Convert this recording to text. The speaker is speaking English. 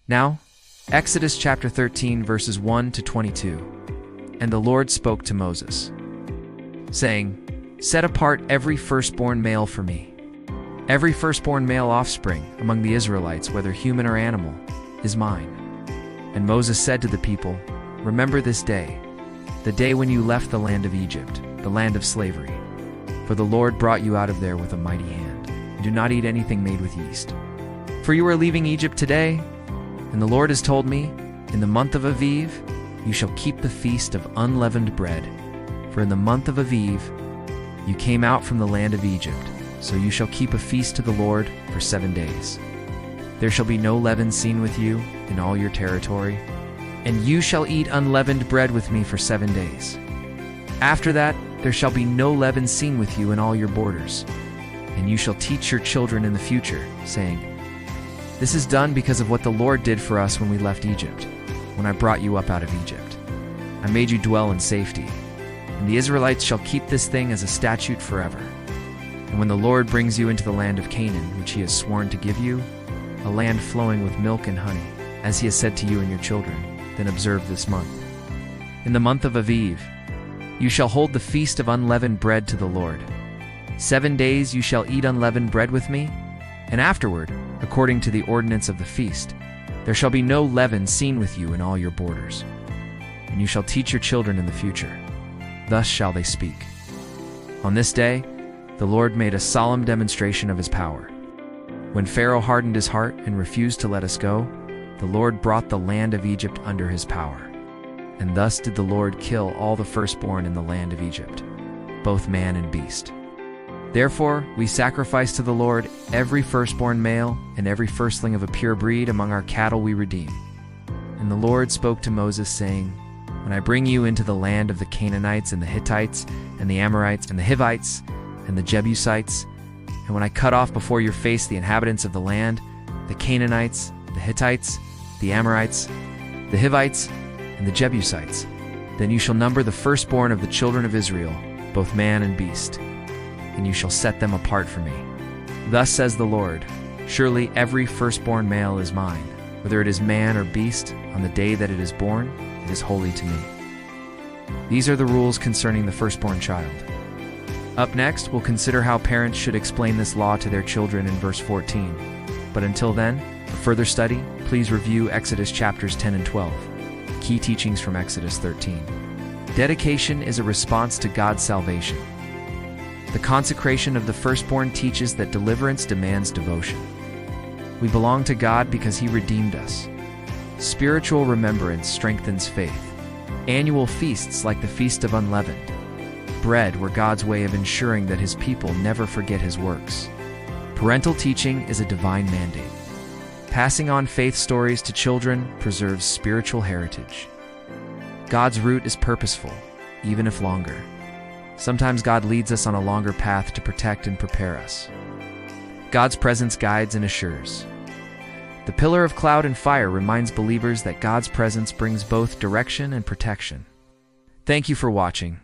Now, Exodus chapter 13, verses 1 to 22. And the Lord spoke to Moses, saying, Set apart every firstborn male for me. Every firstborn male offspring among the Israelites, whether human or animal, is mine. And Moses said to the people, Remember this day, the day when you left the land of Egypt, the land of slavery. For the Lord brought you out of there with a mighty hand. Do not eat anything made with yeast. For you are leaving Egypt today, and the Lord has told me, in the month of Aviv, you shall keep the Feast of Unleavened Bread. For in the month of Aviv, you came out from the land of Egypt, so you shall keep a feast to the Lord for 7 days. There shall be no leaven seen with you in all your territory, and you shall eat unleavened bread with me for 7 days. After that, there shall be no leaven seen with you in all your borders, and you shall teach your children in the future, saying, This is done because of what the Lord did for us when we left Egypt, when I brought you up out of Egypt. I made you dwell in safety, and the Israelites shall keep this thing as a statute forever. And when the Lord brings you into the land of Canaan, which he has sworn to give you, a land flowing with milk and honey, as he has said to you and your children, then observe this month. In the month of Aviv, you shall hold the Feast of Unleavened Bread to the Lord. 7 days you shall eat unleavened bread with me, and afterward, according to the ordinance of the feast, there shall be no leaven seen with you in all your borders. And you shall teach your children in the future. Thus shall they speak. On this day, the Lord made a solemn demonstration of his power. When Pharaoh hardened his heart and refused to let us go, the Lord brought the land of Egypt under his power. And thus did the Lord kill all the firstborn in the land of Egypt, both man and beast. Therefore we sacrifice to the Lord every firstborn male and every firstling of a pure breed among our cattle we redeem. And the Lord spoke to Moses, saying, When I bring you into the land of the Canaanites and the Hittites and the Amorites and the Hivites and the Jebusites, and when I cut off before your face the inhabitants of the land, the Canaanites, the Hittites, the Amorites, the Hivites, and the Jebusites, then you shall number the firstborn of the children of Israel, both man and beast, and you shall set them apart for me. Thus says the Lord, Surely every firstborn male is mine, whether it is man or beast, on the day that it is born, it is holy to me. These are the rules concerning the firstborn child. Up next, we'll consider how parents should explain this law to their children in verse 14. But until then, for further study, please review Exodus chapters 10 and 12. Key teachings from Exodus 13. Dedication is a response to God's salvation. The consecration of the firstborn teaches that deliverance demands devotion. We belong to God because he redeemed us. Spiritual remembrance strengthens faith. Annual feasts like the Feast of Unleavened Bread were God's way of ensuring that his people never forget his works. Parental teaching is a divine mandate. Passing on faith stories to children preserves spiritual heritage. God's route is purposeful, even if longer. Sometimes God leads us on a longer path to protect and prepare us. God's presence guides and assures. The pillar of cloud and fire reminds believers that God's presence brings both direction and protection. Thank you for watching.